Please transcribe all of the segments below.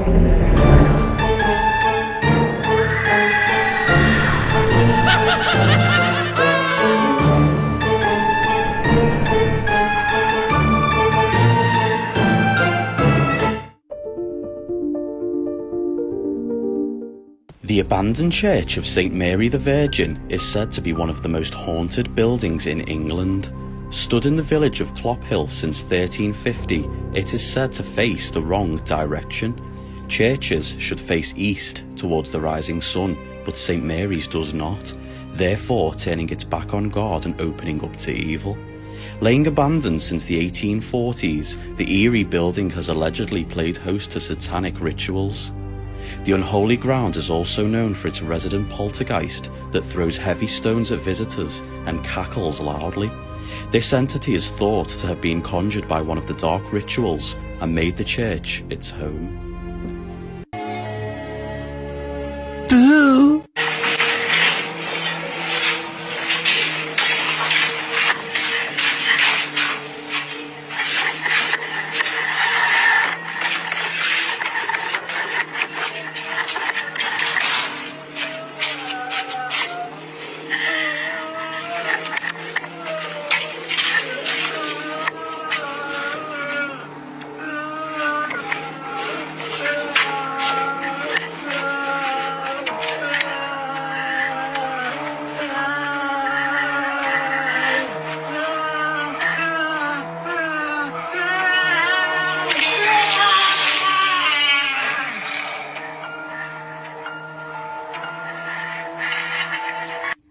The abandoned church of St Mary the Virgin is said to be one of the most haunted buildings in England. Stood in the village of Clophill since 1350, it is said to face the wrong direction. Churches should face east towards the rising sun, but St Mary's does not, therefore turning its back on God and opening up to evil. Laying abandoned since the 1840s, the eerie building has allegedly played host to satanic rituals. The unholy ground is also known for its resident poltergeist that throws heavy stones at visitors and cackles loudly. This entity is thought to have been conjured by one of the dark rituals and made the church its home. Boo!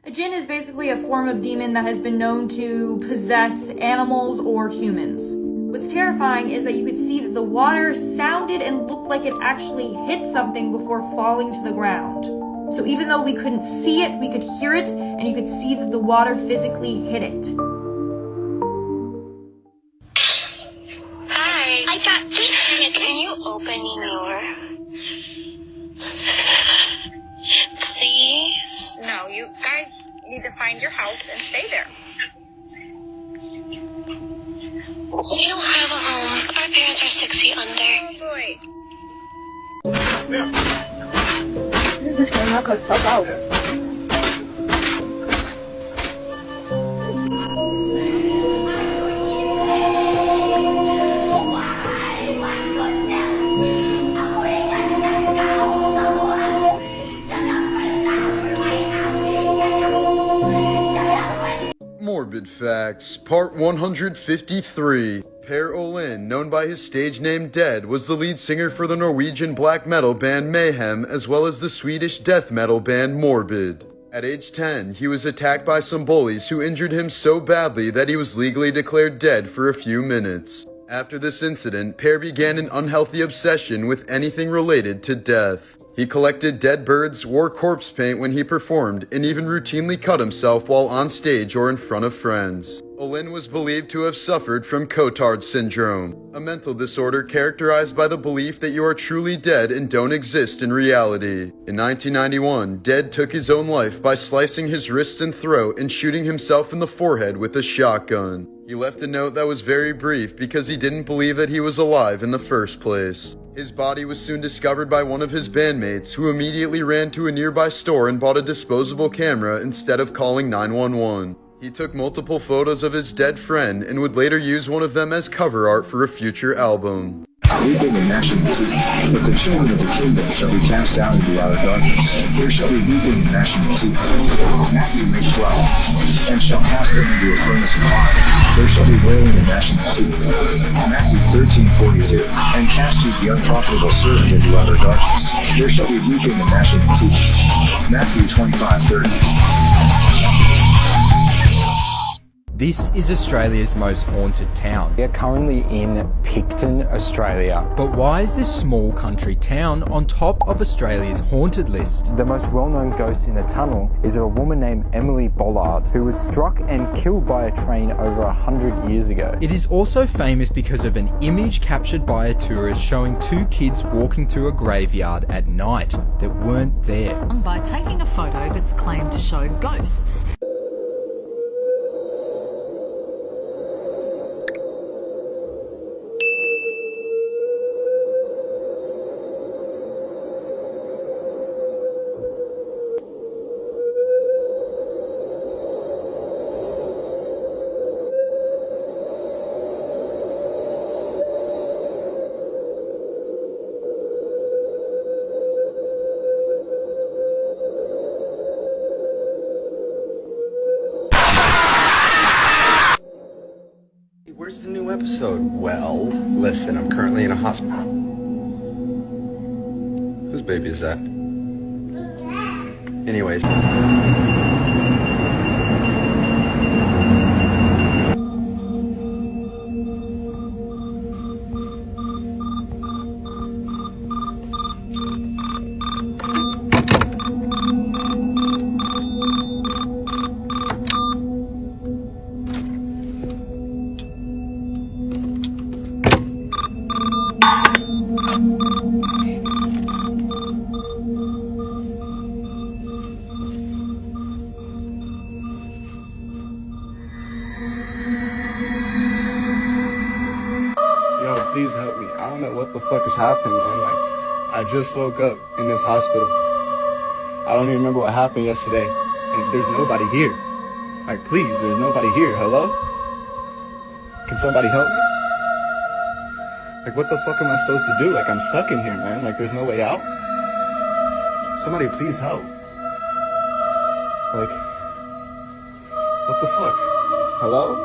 A jinn is basically a form of demon that has been known to possess animals or humans. What's terrifying is that you could see that the water sounded and looked like it actually hit something before falling to the ground. So even though we couldn't see it, we could hear it, and you could see that the water physically hit it. Hi. I got this. Can you open your... Please? No, you guys need to find your house and stay there. We don't have a home. Our parents are 6 feet under. Oh boy. Morbid Facts, Part 153. Per Olin, known by his stage name Dead, was the lead singer for the Norwegian black metal band Mayhem, as well as the Swedish death metal band Morbid. At age 10, he was attacked by some bullies who injured him so badly that he was legally declared dead for a few minutes. After this incident, Per began an unhealthy obsession with anything related to death. He collected dead birds, wore corpse paint when he performed, and even routinely cut himself while on stage or in front of friends. Olin was believed to have suffered from Cotard syndrome, a mental disorder characterized by the belief that you are truly dead and don't exist in reality. In 1991, Dead took his own life by slicing his wrists and throat and shooting himself in the forehead with a shotgun. He left a note that was very brief because he didn't believe that he was alive in the first place. His body was soon discovered by one of his bandmates, who immediately ran to a nearby store and bought a disposable camera instead of calling 911. He took multiple photos of his dead friend and would later use one of them as cover art for a future album. Weeping and gnashing of teeth, but the children of the kingdom shall be cast down into outer darkness. There shall be weeping and gnashing of teeth. Matthew 12. And shall cast them into a furnace of fire. There shall be wailing and gnashing of teeth. Matthew 13:42. And cast ye the unprofitable servant into outer darkness. There shall be weeping and gnashing of teeth. Matthew 25:30. This is Australia's most haunted town. We are currently in Picton, Australia. But why is this small country town on top of Australia's haunted list? The most well-known ghost in the tunnel is a woman named Emily Bollard, who was struck and killed by a train over 100 years ago. It is also famous because of an image captured by a tourist showing two kids walking through a graveyard at night that weren't there. By taking a photo that's claimed to show ghosts. episode? Well, listen, I'm currently in a hospital. Whose baby is that? Anyways. Please help me. I don't know what the fuck is happening, man. Like, I just woke up in this hospital. I don't even remember what happened yesterday. And there's nobody here. Like, please, there's nobody here. Hello? Can somebody help me? Like, what the fuck am I supposed to do? Like, I'm stuck in here, man. Like, there's no way out. Somebody please help. Like, what the fuck? Hello?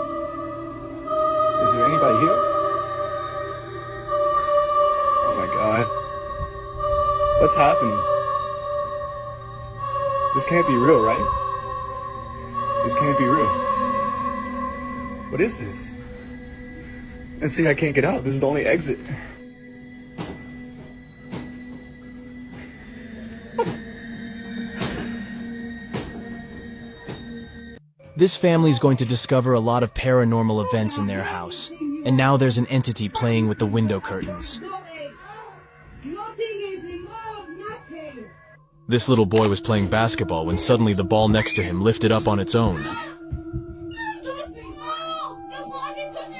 Is there anybody here? God. What's happening? This can't be real, right? This can't be real. What is this? And see, I can't get out. This is the only exit. This family's going to discover a lot of paranormal events in their house, and now there's an entity playing with the window curtains. This little boy was playing basketball when suddenly the ball next to him lifted up on its own.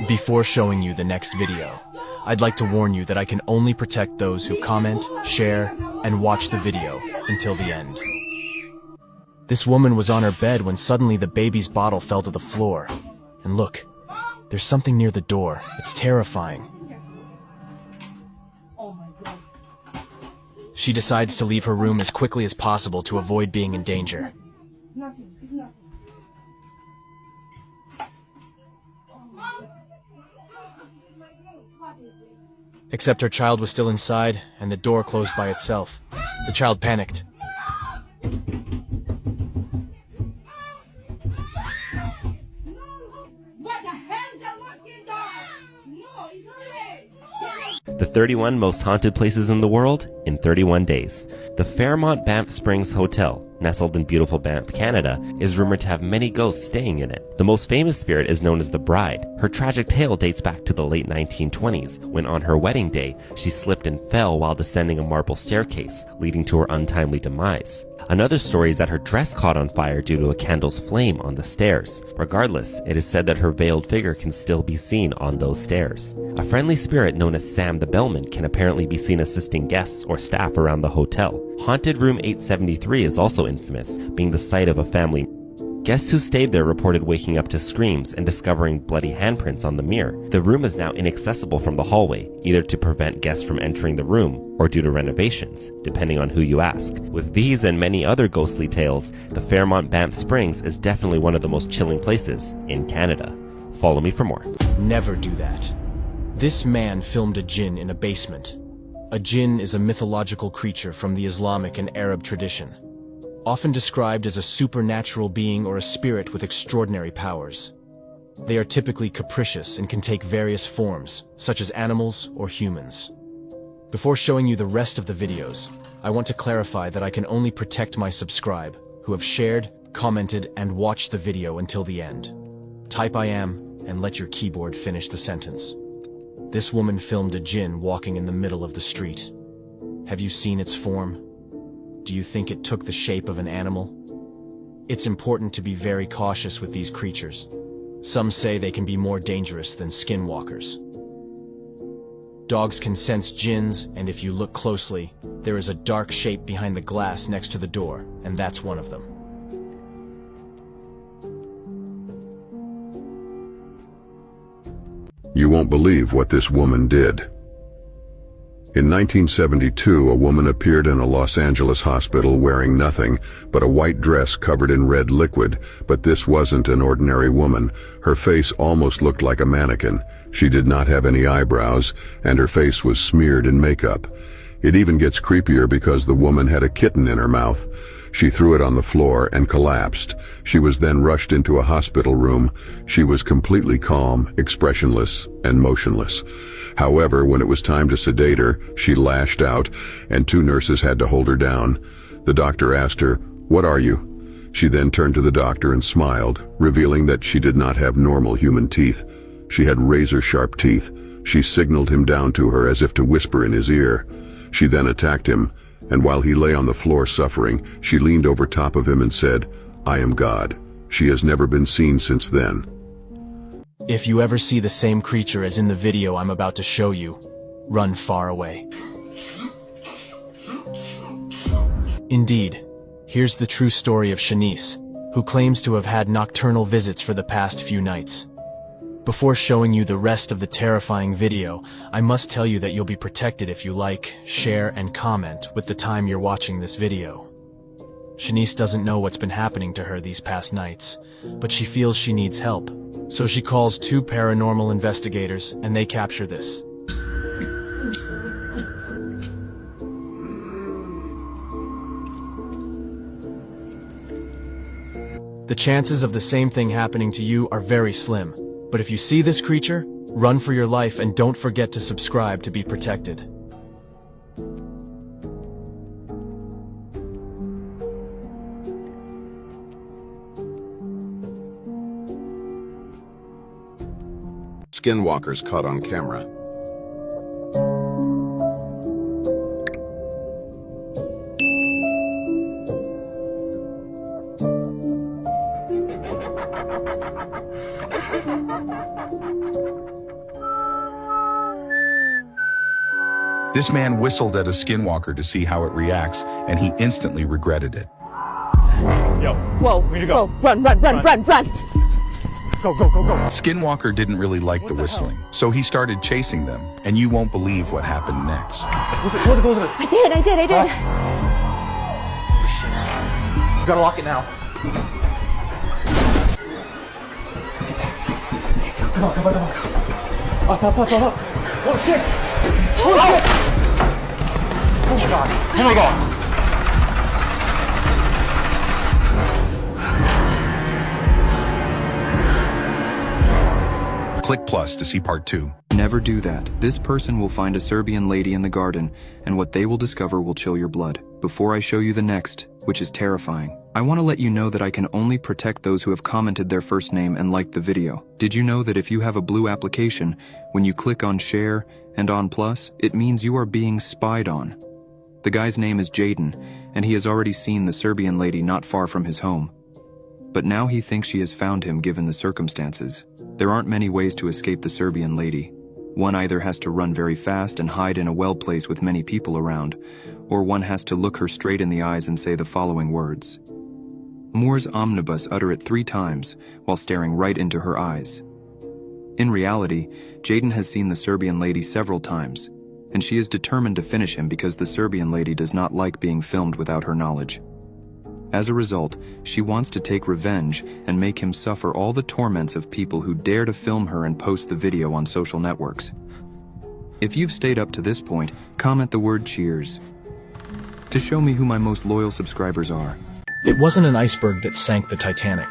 Before showing you the next video, I'd like to warn you that I can only protect those who comment, share, and watch the video until the end. This woman was on her bed when suddenly the baby's bottle fell to the floor. And look, there's something near the door. It's terrifying. She decides to leave her room as quickly as possible to avoid being in danger. Except her child was still inside, and the door closed by itself. The child panicked. The 31 most haunted places in the world in 31 days. The Fairmont Banff Springs Hotel, nestled in beautiful Banff, Canada, is rumored to have many ghosts staying in it. The most famous spirit is known as the Bride. Her tragic tale dates back to the late 1920s, when on her wedding day, she slipped and fell while descending a marble staircase, leading to her untimely demise. Another story is that her dress caught on fire due to a candle's flame on the stairs. Regardless, it is said that her veiled figure can still be seen on those stairs. A friendly spirit known as Sam the Bellman can apparently be seen assisting guests or staff around the hotel. Haunted Room 873 is also infamous, being the site of a family. Guests who stayed there reported waking up to screams and discovering bloody handprints on the mirror. The room is now inaccessible from the hallway, either to prevent guests from entering the room or due to renovations, depending on who you ask. With these and many other ghostly tales, the Fairmont Banff Springs is definitely one of the most chilling places in Canada. Follow me for more. Never do that. This man filmed a jinn in a basement. A jinn is a mythological creature from the Islamic and Arab tradition, often described as a supernatural being or a spirit with extraordinary powers. They are typically capricious and can take various forms, such as animals or humans. Before showing you the rest of the videos, I want to clarify that I can only protect my subscribe, who have shared, commented, and watched the video until the end. Type I am, and let your keyboard finish the sentence. This woman filmed a jinn walking in the middle of the street. Have you seen its form? Do you think it took the shape of an animal? It's important to be very cautious with these creatures. Some say they can be more dangerous than skinwalkers. Dogs can sense jinns, and if you look closely, there is a dark shape behind the glass next to the door, and that's one of them. You won't believe what this woman did. In 1972, a woman appeared in a Los Angeles hospital wearing nothing but a white dress covered in red liquid, but this wasn't an ordinary woman. Her face almost looked like a mannequin. She did not have any eyebrows, and her face was smeared in makeup. It even gets creepier because the woman had a kitten in her mouth. She threw it on the floor and collapsed. She was then rushed into a hospital room. She was completely calm, expressionless, and motionless. However, when it was time to sedate her, she lashed out, and 2 nurses had to hold her down. The doctor asked her, "What are you?" She then turned to the doctor and smiled, revealing that she did not have normal human teeth. She had razor-sharp teeth. She signaled him down to her as if to whisper in his ear. She then attacked him, and while he lay on the floor suffering, she leaned over top of him and said, "I am God." She has never been seen since then. If you ever see the same creature as in the video I'm about to show you, run far away. Indeed, here's the true story of Shanice, who claims to have had nocturnal visits for the past few nights. Before showing you the rest of the terrifying video, I must tell you that you'll be protected if you like, share, and comment with the time you're watching this video. Shanice doesn't know what's been happening to her these past nights, but she feels she needs help. So she calls 2 paranormal investigators, and they capture this. The chances of the same thing happening to you are very slim. But if you see this creature, run for your life and don't forget to subscribe to be protected. Skinwalkers caught on camera. This man whistled at a skinwalker to see how it reacts, and he instantly regretted it. Yo. Whoa. Where'd you go? Whoa. Run. Go. Skinwalker didn't really like the whistling, so he started chasing them, and you won't believe what happened next. Close it. I did. Holy shit. You gotta lock it now. Come on. Up. Oh shit! Oh my god. Oh my god. Click plus to see part 2. Never do that. This person will find a Serbian lady in the garden, and what they will discover will chill your blood. Before I show you the next, which is terrifying, I want to let you know that I can only protect those who have commented their first name and liked the video. Did you know that if you have a blue application, when you click on share and on plus, it means you are being spied on? The guy's name is Jaden, and he has already seen the Serbian lady not far from his home. But now he thinks she has found him given the circumstances. There aren't many ways to escape the Serbian lady. One either has to run very fast and hide in a well place with many people around, or one has to look her straight in the eyes and say the following words. Moore's omnibus utter it 3 times while staring right into her eyes. In reality, Jaden has seen the Serbian lady several times, and she is determined to finish him because the Serbian lady does not like being filmed without her knowledge. As a result, she wants to take revenge and make him suffer all the torments of people who dare to film her and post the video on social networks. If you've stayed up to this point, comment the word cheers to show me who my most loyal subscribers are. It wasn't an iceberg that sank the Titanic.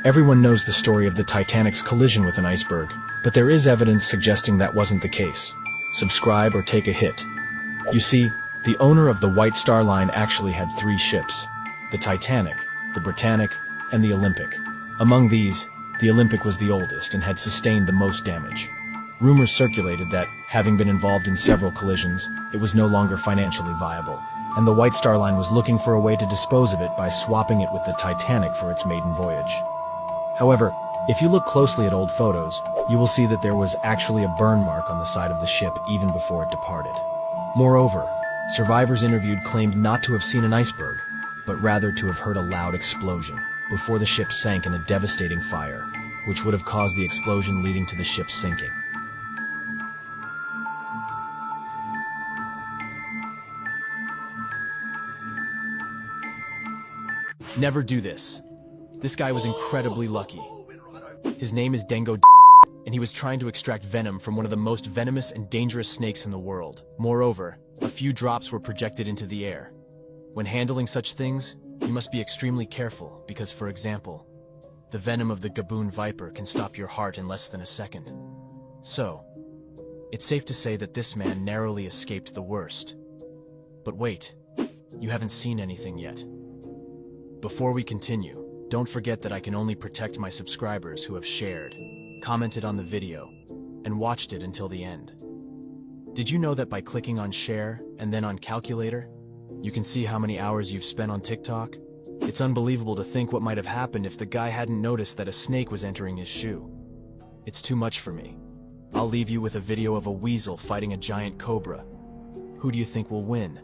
Everyone knows the story of the Titanic's collision with an iceberg, but there is evidence suggesting that wasn't the case. Subscribe or take a hit. You see, the owner of the White Star Line actually had 3 ships: the Titanic, the Britannic, and the Olympic. Among these, the Olympic was the oldest and had sustained the most damage. Rumors circulated that, having been involved in several collisions, it was no longer financially viable, and the White Star Line was looking for a way to dispose of it by swapping it with the Titanic for its maiden voyage. However, if you look closely at old photos, you will see that there was actually a burn mark on the side of the ship even before it departed. Moreover, survivors interviewed claimed not to have seen an iceberg, but rather to have heard a loud explosion before the ship sank in a devastating fire, which would have caused the explosion leading to the ship sinking. Never do this. This guy was incredibly lucky. His name is Dengo, and he was trying to extract venom from one of the most venomous and dangerous snakes in the world. Moreover, a few drops were projected into the air. When handling such things, you must be extremely careful because, for example, the venom of the gaboon viper can stop your heart in less than a second. So, it's safe to say that this man narrowly escaped the worst. But wait, you haven't seen anything yet. Before we continue, don't forget that I can only protect my subscribers who have shared, commented on the video, and watched it until the end. Did you know that by clicking on share and then on calculator, you can see how many hours you've spent on TikTok? It's unbelievable to think what might have happened if the guy hadn't noticed that a snake was entering his shoe. It's too much for me. I'll leave you with a video of a weasel fighting a giant cobra. Who do you think will win?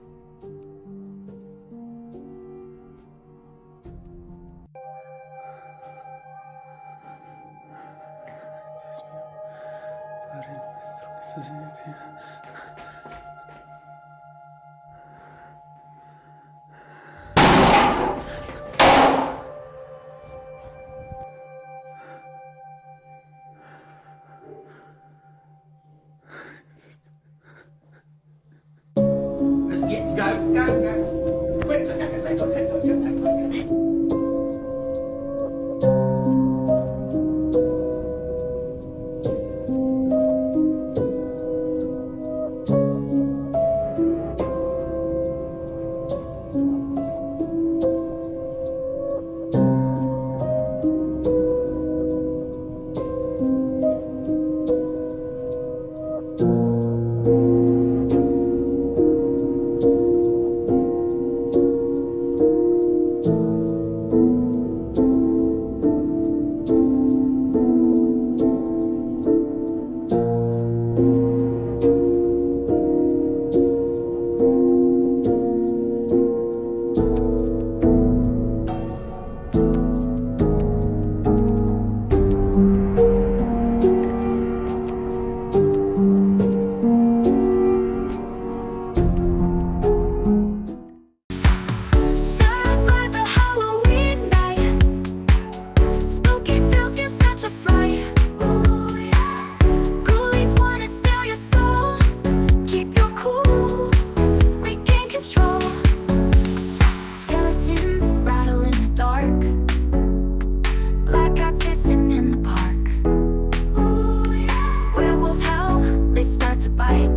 Bye.